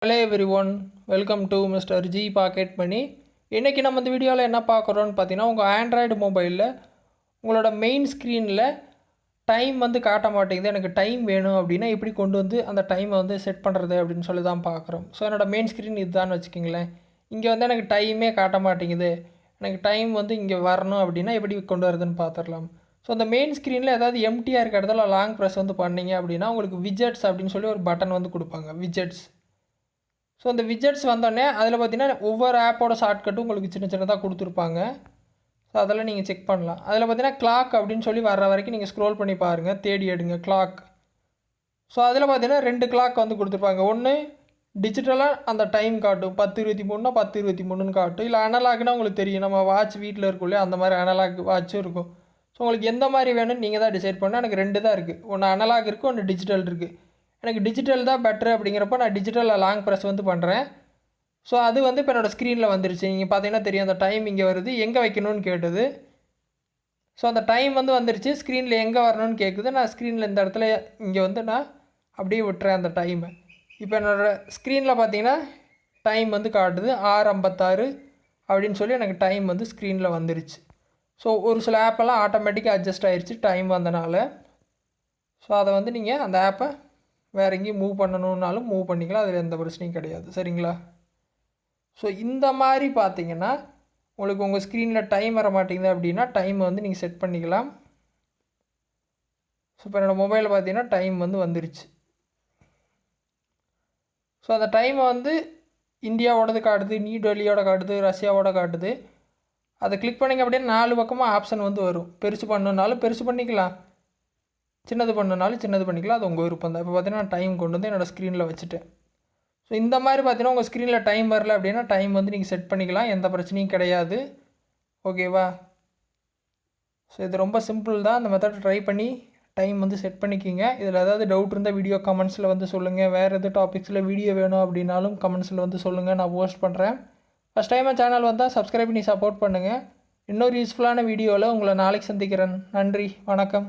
Hello everyone, welcome to mister G pocket money. இன்றைக்கி நம்ம இந்த வீடியோவில் என்ன பார்க்குறோன்னு பார்த்தீங்கன்னா, உங்கள் ஆண்ட்ராய்டு மொபைலில் உங்களோட மெயின் ஸ்க்ரீனில் டைம் வந்து காட்ட மாட்டேங்குது, எனக்கு டைம் வேணும் அப்படின்னா எப்படி கொண்டு வந்து அந்த டைமை வந்து செட் பண்ணுறது அப்படின்னு சொல்லி தான் பார்க்குறோம். ஸோ என்னோடய மெயின் ஸ்க்ரீன் இதுதான் வச்சுக்கிங்களேன். இங்கே வந்து எனக்கு டைமே காட்ட மாட்டேங்குது, எனக்கு டைம் வந்து இங்கே வரணும் அப்படின்னா எப்படி கொண்டு வரதுன்னு பார்த்துடலாம். ஸோ அந்த மெயின் ஸ்க்ரீனில் ஏதாவது எம்டிஆர் இருக்க இடத்துல லாங் ப்ரெஸ் வந்து பண்ணிங்க அப்படின்னா உங்களுக்கு விஜெட்ஸ் அப்படின்னு சொல்லி ஒரு பட்டன் வந்து கொடுப்பாங்க, விஜெட்ஸ். ஸோ அந்த விஜெட்ஸ் வந்தோடனே அதில் பார்த்தீங்கன்னா ஒவ்வொரு ஆப்போட ஷார்ட்கட்டும் உங்களுக்கு சின்ன சின்னதாக கொடுத்துருப்பாங்க. ஸோ அதெல்லாம் நீங்கள் செக் பண்ணலாம். அதில் பார்த்தீங்கன்னா கிளாக் அப்படின்னு சொல்லி வர்ற வரைக்கும் நீங்கள் ஸ்க்ரோல் பண்ணி பாருங்கள், தேடி எடுங்க கிளாக். ஸோ அதில் பார்த்தீங்கன்னா 2 கிளாக் வந்து கொடுத்துருப்பாங்க. ஒன்று டிஜிட்டலாக அந்த டைம் காட்டும், 10:23னா 10:23ன்னு காட்டும். இல்லை அனலாக்னா உங்களுக்கு தெரியும், நம்ம வாட்ச் வீட்டில் இருக்கும் இல்லையா, அந்த மாதிரி அனலாக் வாட்சும் இருக்கும். ஸோ உங்களுக்கு எந்த மாதிரி வேணும்னு நீங்கள் தான் டிசைட் பண்ணணும். எனக்கு 2 தான் இருக்குது, ஒன்று அனலாக் இருக்குது, ஒன்று டிஜிட்டல் இருக்குது. எனக்கு டிஜிட்டல் தான் பெட்ரு அப்படிங்கிறப்ப நான் டிஜிட்டலில் லாங் ப்ரெஸ் வந்து பண்ணுறேன். ஸோ அது வந்து இப்போ என்னோடய ஸ்க்ரீனில் வந்துருச்சு. நீங்கள் பார்த்தீங்கன்னா தெரியும், அந்த டைம் இங்கே வருது, எங்கே வைக்கணும்னு கேட்டுது. ஸோ அந்த டைம் வந்து வந்துருச்சு, ஸ்க்ரீனில் எங்கே வரணும்னு கேட்குது. நான் ஸ்க்ரீனில் இந்த இடத்துல இங்கே வந்து நான் அப்படியே விட்டுறேன் அந்த டைமை. இப்போ என்னோடய ஸ்க்ரீனில் பார்த்தீங்கன்னா டைம் வந்து காட்டுது 6:56 அப்படின்னு சொல்லி எனக்கு டைம் வந்து ஸ்க்ரீனில் வந்துருச்சு. ஸோ ஒரு சில ஆப்பெல்லாம் ஆட்டோமேட்டிக்காக அட்ஜஸ்ட் ஆகிடுச்சு டைம் வந்தனால. ஸோ அதை வந்து நீங்கள் அந்த ஆப்பை வேறு எங்கேயும் மூவ் பண்ணணுன்னாலும் மூவ் பண்ணிக்கலாம், அதில் எந்த பிரச்சனையும் கிடையாது, சரிங்களா? ஸோ இந்த மாதிரி பார்த்தீங்கன்னா உங்களுக்கு உங்கள் ஸ்க்ரீனில் டைம் வர மாட்டேங்குது அப்படின்னா டைமை வந்து நீங்கள் செட் பண்ணிக்கலாம். ஸோ இப்போ என்னோடய மொபைலில் பார்த்தீங்கன்னா டைம் வந்து வந்துருச்சு. ஸோ அந்த டைமை வந்து இந்தியாவோடது காட்டுது, நியூ டெல்லியோட காட்டுது, ரஷ்யாவோட காட்டுது. அதை கிளிக் பண்ணிங்க அப்படின்னா 4 பக்கமாக ஆப்ஷன் வந்து வரும். பெருசு பண்ணணுன்னாலும் பெருசு பண்ணிக்கலாம், சின்னது பண்ணனாலும் சின்னது பண்ணிக்கலாம், அது உங்கள் விருப்பம் தான். இப்போ பார்த்தீங்கன்னா டைம் கொண்டு வந்து என்னோடய ஸ்க்ரீனில் வச்சுட்டேன். ஸோ இந்த மாதிரி பார்த்தீங்கன்னா உங்கள் ஸ்க்ரீனில் டைம் வரல அப்படின்னா டைம் வந்து நீங்கள் செட் பண்ணிக்கலாம், எந்த பிரச்சனையும் கிடையாது, ஓகேவா? ஸோ இது ரொம்ப சிம்பிள் தான். அந்த மெத்தட் ட்ரை பண்ணி டைம் வந்து செட் பண்ணிக்கிங்க. இதில் ஏதாவது டவுட் இருந்தால் வீடியோ கமெண்ட்ஸில் வந்து சொல்லுங்கள். வேறு எது டாபிக்ஸில் வீடியோ வேணும் அப்படின்னாலும் கமெண்ட்ஸில் வந்து சொல்லுங்கள், நான் போஸ்ட் பண்ணுறேன். ஃபஸ்ட் டைமாக சேனல் வந்தால் சப்ஸ்கிரைப் பண்ணி சப்போர்ட் பண்ணுங்கள். இன்னொரு யூஸ்ஃபுல்லான வீடியோவில் உங்களை நாளைக்கு சந்திக்கிறேன். நன்றி, வணக்கம்.